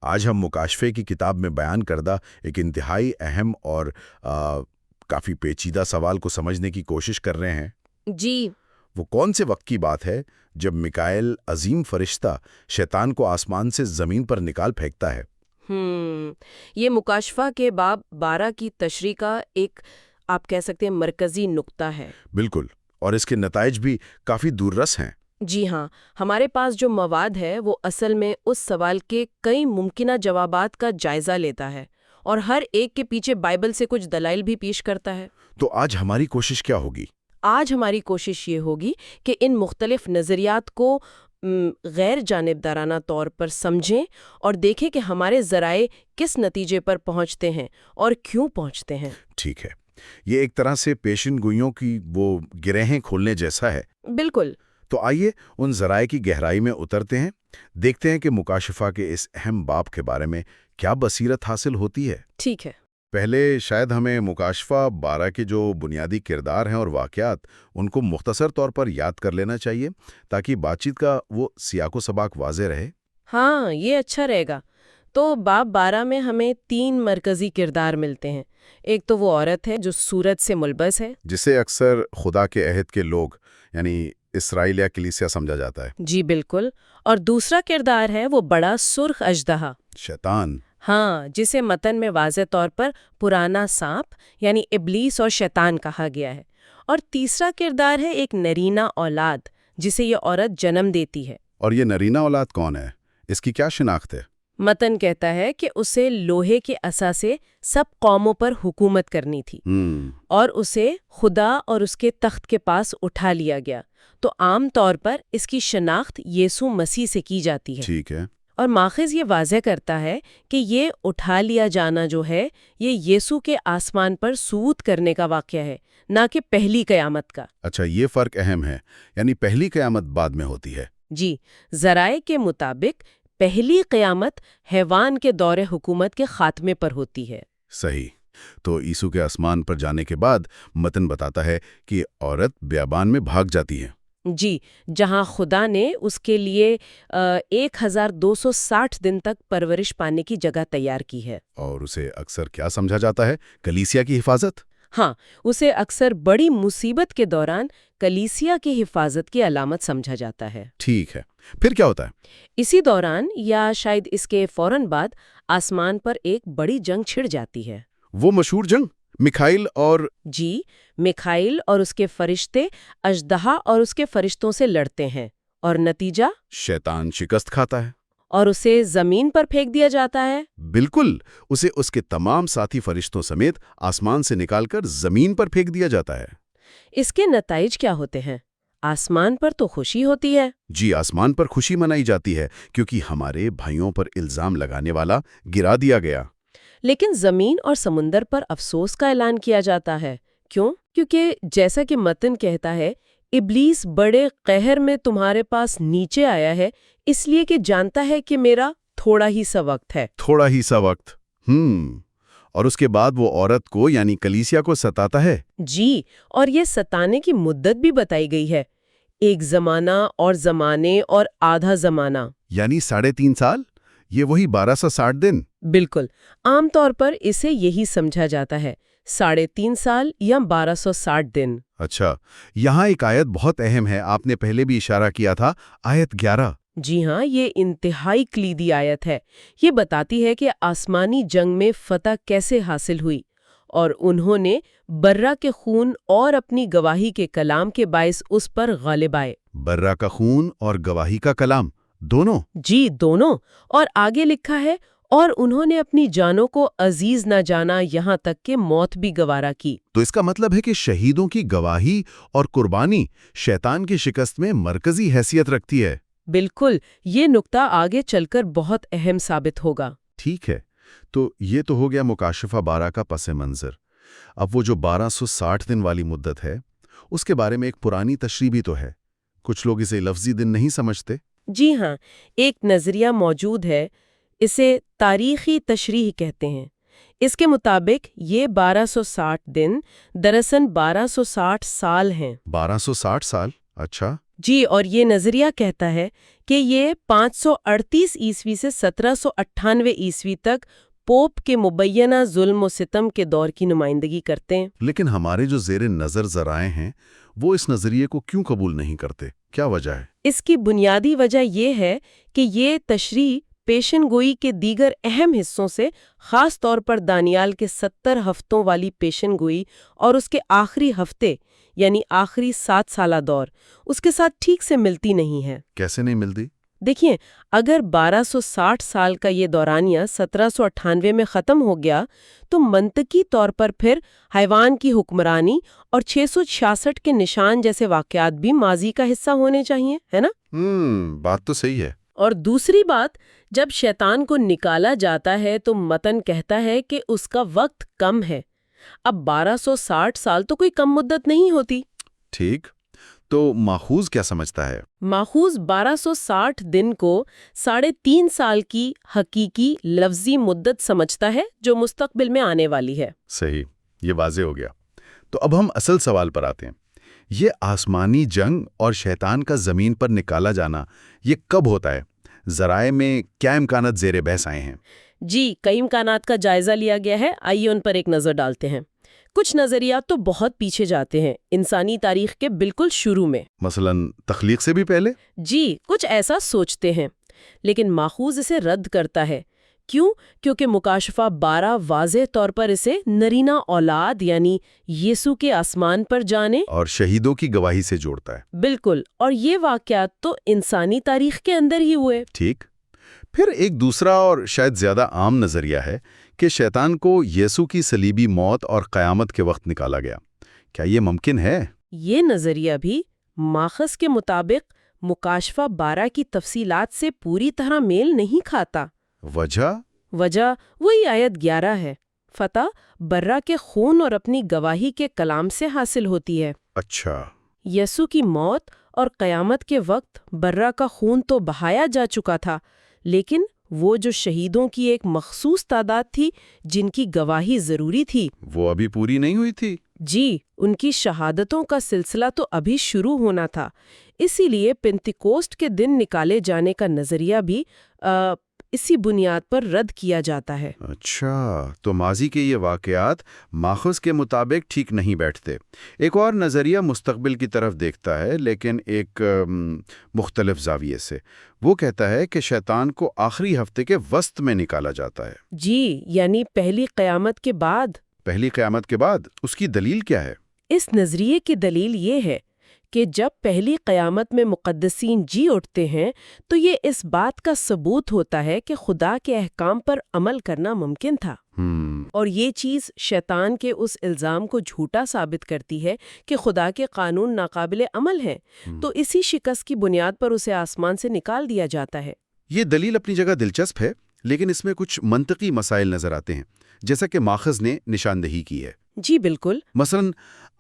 آج ہم مکاشفے کی کتاب میں بیان کردہ ایک انتہائی اہم اور کافی پیچیدہ سوال کو سمجھنے کی کوشش کر رہے ہیں۔ جی۔ وہ کون سے وقت کی بات ہے جب میکائیل عظیم فرشتہ شیطان کو آسمان سے زمین پر نکال پھینکتا ہے؟ یہ مکاشفہ کے باب 12 کی تشریح کا ایک آپ کہہ سکتے ہیں مرکزی نقطہ ہے۔ بالکل، اور اس کے نتائج بھی کافی دور رس ہیں۔ جی ہاں، ہمارے پاس جو مواد ہے وہ اصل میں اس سوال کے کئی ممکنہ جوابات کا جائزہ لیتا ہے اور ہر ایک کے پیچھے بائبل سے کچھ دلائل بھی پیش کرتا ہے۔ تو آج ہماری کوشش کیا ہوگی؟ آج ہماری کوشش یہ ہوگی کہ ان مختلف نظریات کو غیر جانبدارانہ طور پر سمجھیں اور دیکھیں کہ ہمارے ذرائع کس نتیجے پر پہنچتے ہیں اور کیوں پہنچتے ہیں۔ ٹھیک ہے، یہ ایک طرح سے پیشن گوئیوں کی وہ گرہیں کھولنے جیسا ہے۔ بالکل۔ تو آئیے ان ذرائع کی گہرائی میں اترتے ہیں، دیکھتے ہیں کہ مکاشفہ کے اس اہم باب کے بارے میں کیا بصیرت حاصل ہوتی ہے۔ ٹھیک ہے۔ پہلے شاید ہمیں مکاشفہ 12 کے جو بنیادی کردار ہیں اور واقعات ان کو مختصر طور پر یاد کر لینا چاہیے تاکہ بات چیت کا وہ سیاق و سباق واضح رہے۔ ہاں، یہ اچھا رہے گا۔ تو باب 12 میں ہمیں 3 مرکزی کردار ملتے ہیں۔ ایک تو وہ عورت ہے جو سورج سے ملبس ہے، جسے اکثر خدا کے عہد کے لوگ یعنی اسرائیل یا کلیسیا سمجھا جاتا ہے۔ جی بالکل۔ اور دوسرا کردار ہے وہ بڑا سرخ اژدہا، شیطان۔ ہاں، جسے متن میں واضح طور پر پرانا سانپ یعنی ابلیس اور شیطان کہا گیا ہے۔ اور تیسرا کردار ہے ایک نرینہ اولاد جسے یہ عورت جنم دیتی ہے۔ اور یہ نرینہ اولاد کون ہے؟ اس کی کیا شناخت ہے؟ متن کہتا ہے کہ اسے لوہے کے عصا سے سب قوموں پر حکومت کرنی تھی اور اسے خدا اور اس کے تخت کے پاس اٹھا لیا گیا۔ تو عام طور پر اس کی شناخت یسوع مسیح سے کی جاتی ہے۔ ٹھیک ہے۔ اور ماخذ یہ واضح کرتا ہے کہ یہ اٹھا لیا جانا جو ہے یہ یسوع کے آسمان پر صعود کرنے کا واقعہ ہے، نہ کہ پہلی قیامت کا۔ اچھا، یہ فرق اہم ہے، یعنی پہلی قیامت بعد میں ہوتی ہے۔ جی، ذرائع کے مطابق پہلی قیامت حیوان کے دور حکومت کے خاتمے پر ہوتی ہے۔ صحیح۔ تو یسوع کے آسمان پر جانے کے بعد متن بتاتا ہے کہ عورت بیابان میں بھاگ جاتی ہے۔ جی، جہاں خدا نے اس کے لیے 1260 دن تک پرورش پانے کی جگہ تیار کی ہے۔ اور اسے اکثر کیا سمجھا جاتا ہے؟ کلیسیا کی حفاظت۔ ہاں، اسے اکثر بڑی مصیبت کے دوران کلیسیا کی حفاظت کی علامت سمجھا جاتا ہے۔ ٹھیک ہے، پھر کیا ہوتا ہے؟ اسی دوران یا شاید اس کے فوراً بعد آسمان پر ایک بڑی جنگ چھڑ جاتی ہے۔ وہ مشہور جنگ میکائیل اور جی، میکائیل اور اس کے فرشتے اژدہا اور اس کے فرشتوں سے لڑتے ہیں اور نتیجہ شیطان شکست کھاتا ہے اور اسے زمین پر پھینک دیا جاتا ہے۔ بالکل، اسے اس کے تمام ساتھی فرشتوں سمیت آسمان سے نکال کر زمین پر پھینک دیا جاتا ہے۔ اس کے نتائج کیا ہوتے ہیں؟ آسمان پر تو خوشی ہوتی ہے۔ جی، آسمان پر خوشی منائی جاتی ہے کیونکہ ہمارے بھائیوں پر الزام لگانے والا گرا دیا گیا۔ لیکن زمین اور سمندر پر افسوس کا اعلان کیا جاتا ہے۔ کیوں؟ کیونکہ جیسا کہ متن کہتا ہے، ابلیس بڑے قہر میں تمہارے پاس نیچے آیا ہے اس لیے کہ جانتا ہے کہ میرا تھوڑا ہی سا وقت ہے۔ تھوڑا ہی سا وقت۔ اور اس کے بعد وہ عورت کو یعنی کلیسیا کو ستاتا ہے۔ جی، اور یہ ستانے کی مدت بھی بتائی گئی ہے، 1 زمانہ اور زمانے اور آدھا زمانہ، یعنی 3.5 سال، یہ وہی 1260 دن۔ بالکل، عام طور پر اسے یہی سمجھا جاتا ہے، 3.5 سال یا 1260 دن۔ اچھا، یہاں ایک آیت بہت اہم ہے، آپ نے پہلے بھی اشارہ کیا تھا، آیت 11۔ جی ہاں، یہ انتہائی کلیدی آیت ہے۔ یہ بتاتی ہے کہ آسمانی جنگ میں فتح کیسے حاصل ہوئی اور انہوں نے برہ کے خون اور اپنی گواہی کے کلام کے باعث اس پر غالب آئے۔ برہ کا خون اور گواہی کا کلام، دونوں؟ جی، دونوں۔ اور آگے لکھا ہے، اور انہوں نے اپنی جانوں کو عزیز نہ جانا یہاں تک کہ موت بھی گوارا کی۔ تو اس کا مطلب ہے کہ شہیدوں کی گواہی اور قربانی شیطان کی شکست میں مرکزی حیثیت رکھتی ہے۔ بالکل، یہ نقطہ آگے چل کر بہت اہم ثابت ہوگا۔ ٹھیک ہے، تو یہ تو ہو گیا مکاشفہ 12 کا پس منظر۔ اب وہ جو 1260 دن والی مدت ہے، اس کے بارے میں ایک پرانی تشریح بھی تو ہے۔ کچھ لوگ اسے لفظی دن نہیں سمجھتے۔ جی ہاں، ایک نظریہ موجود ہے، اسے تاریخی تشریح کہتے ہیں۔ اس کے مطابق یہ 1260 دن دراصل 1260 سال ہیں۔ 1260 سال؟ اچھا۔ جی، اور یہ نظریہ کہتا ہے کہ یہ 538 عیسوی سے 1798 عیسوی تک پوپ کے مبینہ ظلم و ستم کے دور کی نمائندگی کرتے ہیں۔ لیکن ہمارے جو زیر نظر ذرائع ہیں وہ اس نظریے کو کیوں قبول نہیں کرتے؟ کیا وجہ ہے؟ اس کی بنیادی وجہ یہ ہے کہ یہ تشریح پیشن گوئی کے دیگر اہم حصوں سے، خاص طور پر دانیال کے 70 ہفتوں والی پیشن گوئی اور اس کے آخری ہفتے یعنی آخری 7 سالہ دور، اس کے ساتھ ٹھیک سے ملتی نہیں ہے۔ کیسے نہیں ملتی؟ دیکھیں، اگر 1260 سال کا یہ دورانیہ 1798 میں ختم ہو گیا تو منطقی طور پر پھر حیوان کی حکمرانی اور 666 کے نشان جیسے واقعات بھی ماضی کا حصہ ہونے چاہیے، ہے نا؟ بات تو صحیح ہے۔ اور دوسری بات، جب شیطان کو نکالا جاتا ہے تو متن کہتا ہے کہ اس کا وقت کم ہے۔ اب 1260 سال تو کوئی کم مدت نہیں ہوتی۔ ٹھیک، تو ماخوذ کیا سمجھتا ہے؟ ماخوذ 1260 دن کو 3.5 سال کی حقیقی لفظی مدت سمجھتا ہے جو مستقبل میں آنے والی ہے۔ صحیح، یہ واضح ہو گیا۔ تو اب ہم اصل سوال پر آتے ہیں۔ یہ آسمانی جنگ اور شیطان کا زمین پر نکالا جانا یہ کب ہوتا ہے؟ ذرائع میں کیا امکانات زیر بحث آئے ہیں؟ جی، کئی امکانات کا جائزہ لیا گیا ہے، آئیے ان پر ایک نظر ڈالتے ہیں۔ کچھ نظریات تو بہت پیچھے جاتے ہیں، انسانی تاریخ کے بالکل شروع میں، مثلا تخلیق سے بھی پہلے؟ جی، کچھ ایسا سوچتے ہیں، لیکن ماخوذ اسے رد کرتا ہے۔ کیوں؟ کیونکہ مکاشفہ 12 واضح طور پر اسے نرینہ اولاد یعنی یسوع کے آسمان پر جانے اور شہیدوں کی گواہی سے جوڑتا ہے۔ بالکل، اور یہ واقعات تو انسانی تاریخ کے اندر ہی ہوئے۔ ٹھیک، پھر ایک دوسرا اور شاید زیادہ عام نظریہ ہے کہ شیطان کو یسوع کی صلیبی موت اور قیامت کے وقت نکالا گیا۔ کیا یہ ممکن ہے؟ یہ نظریہ بھی ماخذ کے مطابق مکاشفہ 12 کی تفصیلات سے پوری طرح میل نہیں کھاتا۔ وجہ وہی آیت 11 ہے، فتح برہ کے خون اور اپنی گواہی کے کلام سے حاصل ہوتی ہے۔ اچھا، یسوع کی موت اور قیامت کے وقت برہ کا خون تو بہایا جا چکا تھا، لیکن وہ جو شہیدوں کی ایک مخصوص تعداد تھی جن کی گواہی ضروری تھی، وہ ابھی پوری نہیں ہوئی تھی۔ جی، ان کی شہادتوں کا سلسلہ تو ابھی شروع ہونا تھا۔ اسی لیے پینتیکوسٹ کے دن نکالے جانے کا نظریہ بھی اسی بنیاد پر رد کیا جاتا ہے۔ اچھا، تو ماضی کے یہ واقعات ماخذ کے مطابق ٹھیک نہیں بیٹھتے۔ ایک اور نظریہ مستقبل کی طرف دیکھتا ہے، لیکن ایک مختلف زاویے سے۔ وہ کہتا ہے کہ شیطان کو آخری ہفتے کے وسط میں نکالا جاتا ہے۔ جی، یعنی پہلی قیامت کے بعد۔ پہلی قیامت کے بعد؟ اس کی دلیل کیا ہے؟ اس نظریے کی دلیل یہ ہے کہ جب پہلی قیامت میں مقدسین جی اٹھتے ہیں تو یہ اس بات کا ثبوت ہوتا ہے کہ خدا کے احکام پر عمل کرنا ممکن تھا، اور یہ چیز شیطان کے اس الزام کو جھوٹا ثابت کرتی ہے کہ خدا کے قانون ناقابل عمل ہیں۔ تو اسی شکست کی بنیاد پر اسے آسمان سے نکال دیا جاتا ہے۔ یہ دلیل اپنی جگہ دلچسپ ہے، لیکن اس میں کچھ منطقی مسائل نظر آتے ہیں، جیسا کہ ماخذ نے نشاندہی کی ہے۔ جی بالکل۔ مثلا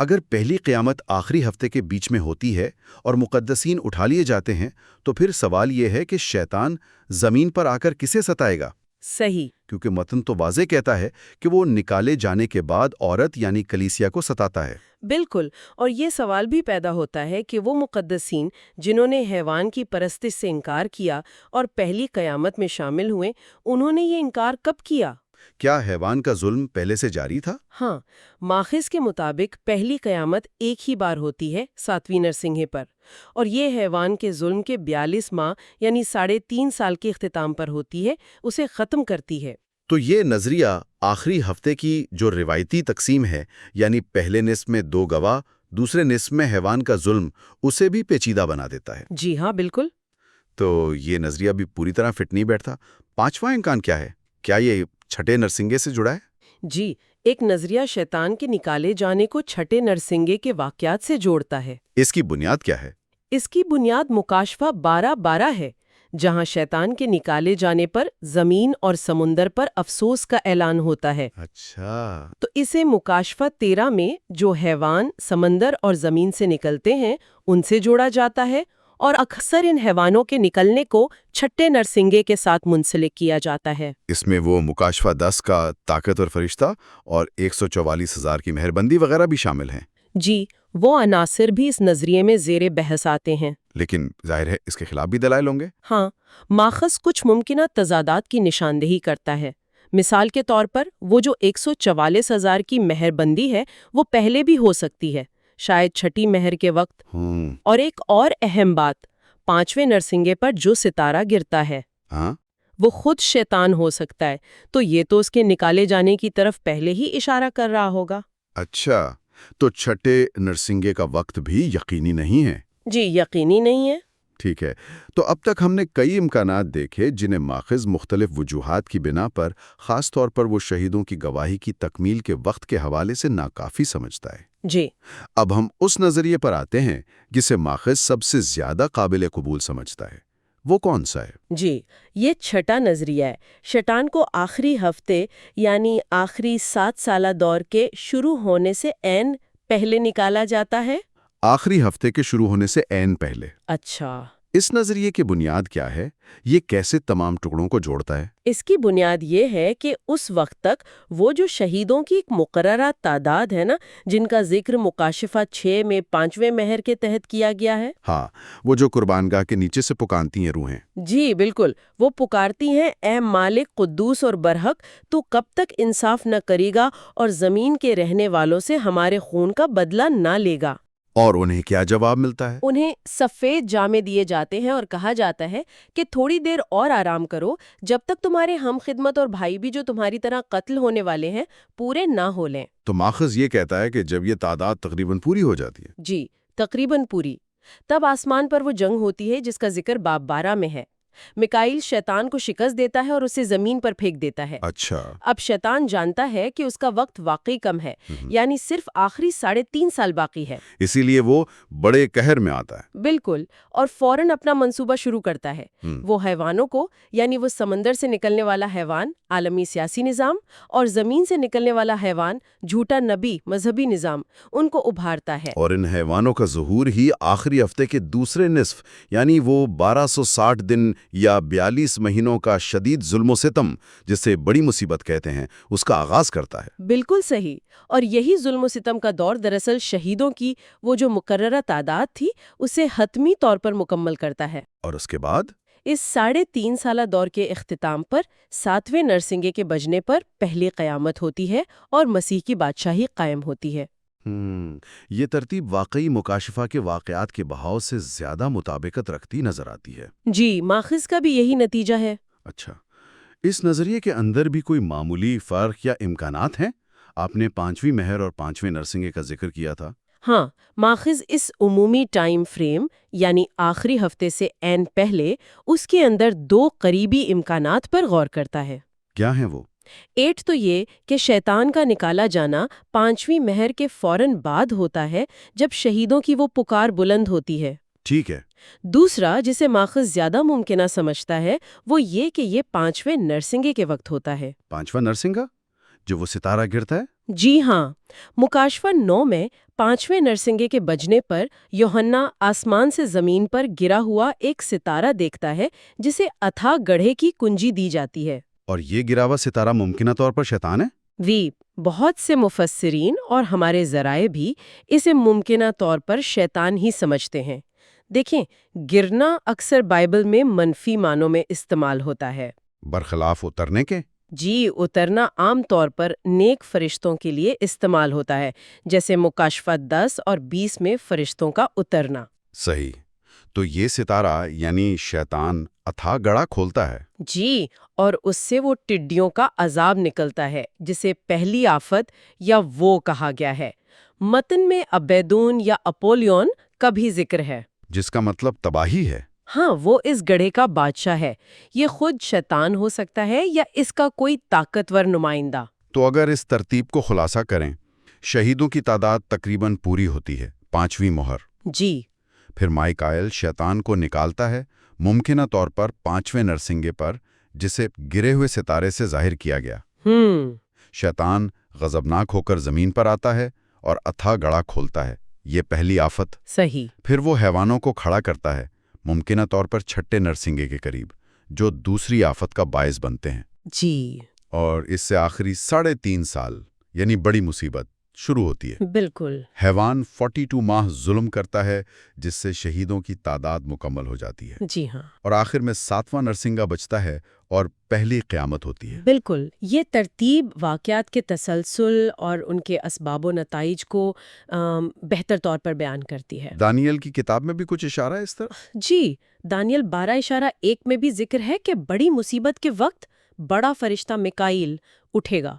اگر پہلی قیامت آخری ہفتے کے بیچ میں ہوتی ہے اور مقدسین اٹھا لیے جاتے ہیں تو پھر سوال یہ ہے کہ شیطان زمین پر آ کر کسے ستائے گا؟ صحیح، کیونکہ متن تو واضح کہتا ہے کہ وہ نکالے جانے کے بعد عورت یعنی کلیسیا کو ستاتا ہے۔ بالکل، اور یہ سوال بھی پیدا ہوتا ہے کہ وہ مقدسین جنہوں نے حیوان کی پرستش سے انکار کیا اور پہلی قیامت میں شامل ہوئے، انہوں نے یہ انکار کب کیا؟ کیا حیوان کا ظلم پہلے سے جاری تھا؟ ہاں، ماخذ کے مطابق پہلی قیامت ایک ہی بار ہوتی ہے 7ویں نرسنگھے پر، اور یہ حیوان کے ظلم کے 42 ماہ یعنی 3.5 سال کے اختتام پر ہوتی ہے، اسے ختم کرتی ہے۔ تو یہ نظریہ آخری ہفتے کی جو روایتی تقسیم ہے، یعنی پہلے نصف میں 2 گواہ، دوسرے نصف میں حیوان کا ظلم، اسے بھی پیچیدہ بنا دیتا ہے۔ جی ہاں، بالکل۔ تو یہ نظریہ بھی پوری طرح فٹ نہیں بیٹھتا۔ 5واں امکان کیا ہے؟ کیا یہ چھٹے نرسنگے سے جڑا ہے؟ جی، ایک نظریہ شیطان کے نکالے جانے کو چھٹے نرسنگے کے واقعات سے جوڑتا ہے۔ اس کی بنیاد کیا ہے؟ اس کی بنیاد مکاشفہ 12:12 ہے، جہاں شیطان کے نکالے جانے پر زمین اور سمندر پر افسوس کا اعلان ہوتا ہے۔ اچھا، تو اسے مکاشفہ 13 میں جو حیوان سمندر اور زمین سے نکلتے ہیں ان سے جوڑا جاتا ہے، اور اکثر ان حیوانوں کے نکلنے کو چھٹے نرسنگے کے ساتھ منسلک کیا جاتا ہے۔ اس میں وہ مکاشفہ 10 کا طاقتور فرشتہ اور 144,000 کی مہربندی وغیرہ بھی شامل ہیں۔ جی، وہ عناصر بھی اس نظریے میں زیر بحث آتے ہیں۔ لیکن ظاہر ہے اس کے خلاف بھی دلائل ہوں گے۔ ہاں، ماخذ کچھ ممکنہ تضادات کی نشاندہی کرتا ہے۔ مثال کے طور پر وہ جو 144,000 کی مہر بندی ہے وہ پہلے بھی ہو سکتی ہے، شاید چھٹی مہر کے وقت۔ اور ایک اور اہم بات، 5ویں نرسنگے پر جو ستارہ گرتا ہے ہاں، وہ خود شیطان ہو سکتا ہے، تو یہ تو اس کے نکالے جانے کی طرف پہلے ہی اشارہ کر رہا ہوگا۔ اچھا، تو چھٹے نرسنگے کا وقت بھی یقینی نہیں ہے۔ جی، یقینی نہیں ہے۔ ٹھیک ہے، تو اب تک ہم نے کئی امکانات دیکھے جنہیں ماخذ مختلف وجوہات کی بنا پر، خاص طور پر وہ شہیدوں کی گواہی کی تکمیل کے وقت کے حوالے سے ناکافی سمجھتا ہے۔ جی، اب ہم اس نظریے پر آتے ہیں جسے ماخذ سب سے زیادہ قابل قبول سمجھتا ہے۔ وہ کون سا ہے؟ جی، یہ چھٹا نظریہ ہے۔ شیطان کو آخری ہفتے یعنی آخری 7 سالہ دور کے شروع ہونے سے عین پہلے نکالا جاتا ہے۔ آخری ہفتے کے شروع ہونے سے عین پہلے۔ اچھا، اس نظریے کی بنیاد کیا ہے؟ یہ کیسے تمام ٹکڑوں کو جوڑتا ہے؟ اس کی بنیاد یہ ہے کہ اس وقت تک وہ جو شہیدوں کی ایک مقررہ تعداد ہے نا، جن کا ذکر مکاشفہ 6 میں 5ویں مہر کے تحت کیا گیا ہے۔ ہاں، وہ جو قربانگاہ کے نیچے سے پکانتی ہیں روحیں۔ جی بالکل، وہ پکارتی ہیں، اے مالک قدوس اور برحق، تو کب تک انصاف نہ کرے گا اور زمین کے رہنے والوں سے ہمارے خون کا بدلہ نہ لے گا۔ اور انہیں کیا جواب ملتا ہے؟ انہیں سفید جامے دیے جاتے ہیں اور کہا جاتا ہے کہ تھوڑی دیر اور آرام کرو جب تک تمہارے ہم خدمت اور بھائی بھی جو تمہاری طرح قتل ہونے والے ہیں پورے نہ ہو لیں۔ تو ماخذ یہ کہتا ہے کہ جب یہ تعداد تقریباً پوری ہو جاتی ہے، جی، تقریباً پوری، تب آسمان پر وہ جنگ ہوتی ہے جس کا ذکر باب 12 میں ہے۔ میکائیل شیطان کو شکست دیتا ہے اور اسے زمین پر پھینک دیتا ہے۔ اچھا، اب شیطان جانتا ہے کہ اس کا وقت واقعی کم ہے، یعنی صرف آخری 3.5 سال باقی ہے۔ اسی لیے وہ بڑے قہر میں آتا ہے۔ بالکل، اور فوراً اپنا منصوبہ شروع کرتا ہے۔ وہ حیوانوں کو، یعنی وہ سمندر سے نکلنے والا حیوان عالمی سیاسی نظام اور زمین سے نکلنے والا حیوان جھوٹا نبی مذہبی نظام، ان کو ابھارتا ہے۔ اور ان حیوانوں کا ظہور ہی آخری ہفتے کے دوسرے نصف، یعنی وہ 1260 دن یا 42 مہینوں کا شدید ظلم و ستم، جسے بڑی مصیبت کہتے ہیں، اس کا آغاز کرتا ہے۔ بالکل صحیح، اور یہی ظلم و ستم کا دور دراصل شہیدوں کی وہ جو مقررہ تعداد تھی اسے حتمی طور پر مکمل کرتا ہے۔ اور اس کے بعد اس 3.5 سالہ دور کے اختتام پر 7ویں نرسنگے کے بجنے پر پہلی قیامت ہوتی ہے اور مسیح کی بادشاہی قائم ہوتی ہے۔ یہ ترتیب واقعی مکاشفہ کے واقعات کے بہاؤ سے زیادہ مطابقت رکھتی نظر آتی ہے۔ جی، ماخذ کا بھی یہی نتیجہ ہے۔ اچھا، اس نظریے کے اندر بھی کوئی معمولی فرق یا امکانات ہیں؟ آپ نے 5ویں مہر اور 5ویں نرسنگے کا ذکر کیا تھا۔ ہاں، ماخذ اس عمومی ٹائم فریم یعنی آخری ہفتے سے عین پہلے اس کے اندر 2 قریبی امکانات پر غور کرتا ہے۔ کیا ہیں وہ؟ ایک تو یہ کہ شیطان کا نکالا جانا 5ویں مہر کے فوراً بعد ہوتا ہے جب شہیدوں کی وہ پکار بلند ہوتی ہے۔ ٹھیک ہے۔ دوسرا جسے ماخذ زیادہ ممکنہ سمجھتا ہے وہ یہ کہ یہ 5ویں نرسنگے کے وقت ہوتا ہے۔ 5واں نرسنگا جو وہ ستارہ گرتا ہے؟ جی ہاں، مکاشفہ 9 میں 5ویں نرسنگے کے بجنے پر یوحنا آسمان سے زمین پر گرا ہوا ایک ستارہ دیکھتا ہے جسے اتھا گڑھے کی کنجی دی جاتی ہے۔ اور یہ گرا ہوا ستارہ ممکنہ طور پر شیطان ہے؟ بہت سے مفسرین اور ہمارے ذرائع بھی اسے ممکنہ طور پر شیطان ہی سمجھتے ہیں۔ دیکھیں، گرنا اکثر بائبل میں منفی معنوں میں استعمال ہوتا ہے۔ برخلاف اترنے کے؟ جی، اترنا عام طور پر نیک فرشتوں کے لیے استعمال ہوتا ہے، جیسے مکاشفہ 10 اور 20 میں فرشتوں کا اترنا۔ صحیح، تو یہ ستارہ یعنی شیطان اتھا گڑھا کھولتا ہے۔ جی، اور اس سے وہ ٹڈیوں کا عذاب نکلتا ہے جسے پہلی آفت یا وہ کہا گیا ہے۔ متن میں ابیدون یا اپولیون کا بھی ذکر ہے، جس کا مطلب تباہی ہے۔ ہاں، وہ اس گڑھے کا بادشاہ ہے۔ یہ خود شیطان ہو سکتا ہے یا اس کا کوئی طاقتور نمائندہ۔ تو اگر اس ترتیب کو خلاصہ کریں، شہیدوں کی تعداد تقریباً پوری ہوتی ہے، 5ویں مہر۔ جی، پھر مائیکائل شیطان کو نکالتا ہے، ممکنہ طور پر 5ویں نرسنگے پر، جسے گرے ہوئے ستارے سے ظاہر کیا گیا۔ شیطان غضبناک ہو کر زمین پر آتا ہے اور اتھا گڑھا کھولتا ہے، یہ پہلی آفت۔ صحیح۔ پھر وہ حیوانوں کو کھڑا کرتا ہے، ممکنہ طور پر چھٹے نرسنگے کے قریب، جو دوسری آفت کا باعث بنتے ہیں۔ جی، اور اس سے آخری 3.5 سال یعنی بڑی مصیبت شروع ہوتی ہے۔ بالکل۔ حیوان 42 ماہ ظلم کرتا ہے جس سے شہیدوں کی تعداد مکمل ہو جاتی ہے، جی ہاں، اور آخر میں 7واں نرسنگا بچتا ہے اور پہلی قیامت ہوتی ہے۔ بالکل۔ یہ ترتیب واقعات کے تسلسل اور ان کے اسباب و نتائج کو بہتر طور پر بیان کرتی ہے۔ دانیل کی کتاب میں بھی کچھ اشارہ ہے اس طرح؟ جی، دانیل 12:1 میں بھی ذکر ہے کہ بڑی مصیبت کے وقت بڑا فرشتہ میکائیل اٹھے گا۔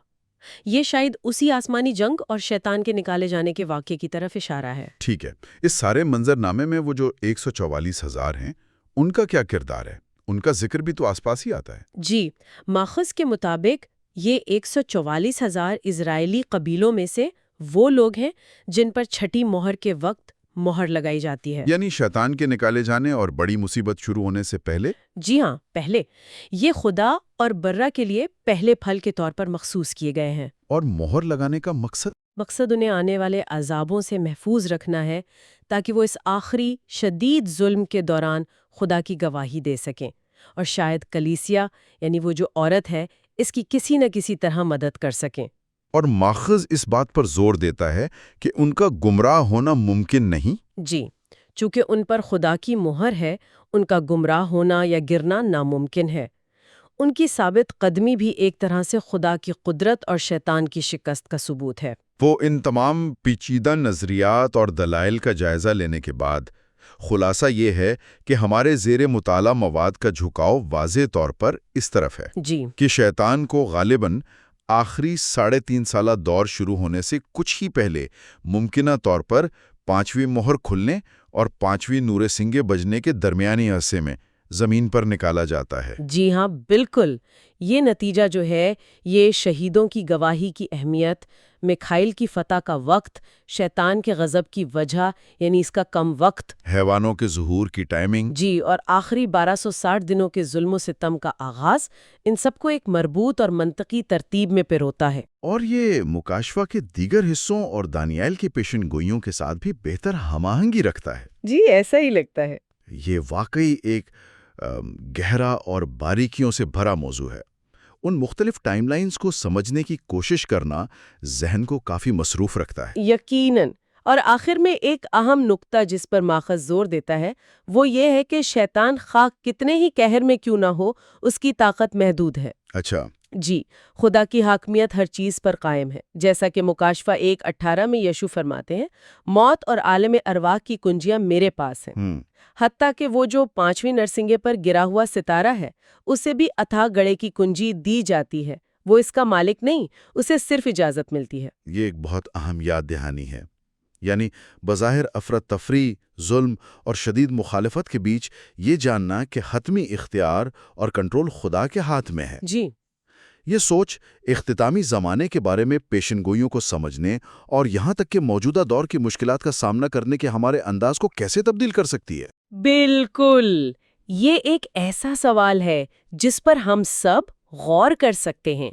یہ شاید اسی آسمانی جنگ اور شیطان کے نکالے جانے کے واقعے کی طرف اشارہ ہے۔ ٹھیک ہے، اس سارے منظر نامے میں وہ جو 144,000 ہیں ان کا کیا کردار ہے؟ ان کا ذکر بھی تو آس پاس ہی آتا ہے۔ جی، ماخذ کے مطابق یہ 144,000 اسرائیلی قبیلوں میں سے وہ لوگ ہیں جن پر چھٹی مہر کے وقت مہر لگائی جاتی ہے۔ یعنی شیطان کے نکالے جانے اور بڑی مصیبت شروع ہونے سے پہلے؟ جی ہاں، پہلے۔ یہ خدا اور برہ کے لیے پہلے پھل کے طور پر مخصوص کیے گئے ہیں۔ اور مہر لگانے کا مقصد انہیں آنے والے عذابوں سے محفوظ رکھنا ہے تاکہ وہ اس آخری شدید ظلم کے دوران خدا کی گواہی دے سکیں، اور شاید کلیسیا یعنی وہ جو عورت ہے اس کی کسی نہ کسی طرح مدد کر سکیں۔ اور ماخذ اس بات پر زور دیتا ہے کہ ان کا گمراہ ہونا ممکن نہیں۔ جی، چونکہ ان پر خدا کی مہر ہے، ان کا گمراہ ہونا یا گرنا ناممکن ہے۔ ان کی ثابت قدمی بھی ایک طرح سے خدا کی قدرت اور شیطان کی شکست کا ثبوت ہے۔ وہ ان تمام پیچیدہ نظریات اور دلائل کا جائزہ لینے کے بعد خلاصہ یہ ہے کہ ہمارے زیر مطالعہ مواد کا جھکاؤ واضح طور پر اس طرف ہے جی، کہ شیطان کو غالباً آخری 3.5 سالہ دور شروع ہونے سے کچھ ہی پہلے ممکنہ طور پر 5ویں مہر کھلنے اور 5ویں نور سنگے بجنے کے درمیانی عرصے میں زمین پر نکالا جاتا ہے۔ جی ہاں، بالکل۔ یہ نتیجہ جو ہے، یہ شہیدوں کی گواہی کی اہمیت، میکائیل کی فتح کا وقت، شیطان کے غضب کی وجہ یعنی اس کا کم وقت، حیوانوں کے ظہور کی ٹائمنگ، جی، اور آخری 1260 دنوں کے ظلم و ستم کا آغاز، ان سب کو ایک مربوط اور منطقی ترتیب میں پروتا ہے۔ اور یہ مکاشفہ کے دیگر حصوں اور دانیال کی پیشن گوئیوں کے ساتھ بھی بہتر ہم آہنگی رکھتا ہے۔ جی، ایسا ہی لگتا ہے۔ یہ واقعی ایک گہرا اور باریکیوں سے بھرا موضوع ہے۔ ان مختلف ٹائم لائنز کو سمجھنے کی کوشش کرنا ذہن کو کافی مصروف رکھتا ہے۔ یقیناً۔ اور آخر میں ایک اہم نقطہ جس پر ماخذ زور دیتا ہے وہ یہ ہے کہ شیطان خواہ کتنے ہی قہر میں کیوں نہ ہو، اس کی طاقت محدود ہے۔ اچھا، جی، خدا کی حاکمیت ہر چیز پر قائم ہے، جیسا کہ مکاشفہ 1:18 میں یشوع فرماتے ہیں، موت اور عالم ارواح کی کنجیاں میرے پاس ہیں۔ حتیٰ کہ وہ جو 5ویں نرسنگے پر گرا ہوا ستارہ ہے اسے بھی اتھاہ گڑھے کی کنجی دی جاتی ہے، وہ اس کا مالک نہیں، اسے صرف اجازت ملتی ہے۔ یہ ایک بہت اہم یاد دہانی ہے۔ یعنی بظاہر افراتفری، ظلم اور شدید مخالفت کے بیچ یہ جاننا کہ حتمی اختیار اور کنٹرول خدا کے ہاتھ میں ہے۔ جی، یہ سوچ اختتامی زمانے کے بارے میں پیشن گوئیوں کو سمجھنے اور یہاں تک کہ موجودہ دور کی مشکلات کا سامنا کرنے کے ہمارے انداز کو کیسے تبدیل کر سکتی ہے؟ بالکل۔ یہ ایک ایسا سوال ہے جس پر ہم سب غور کر سکتے ہیں۔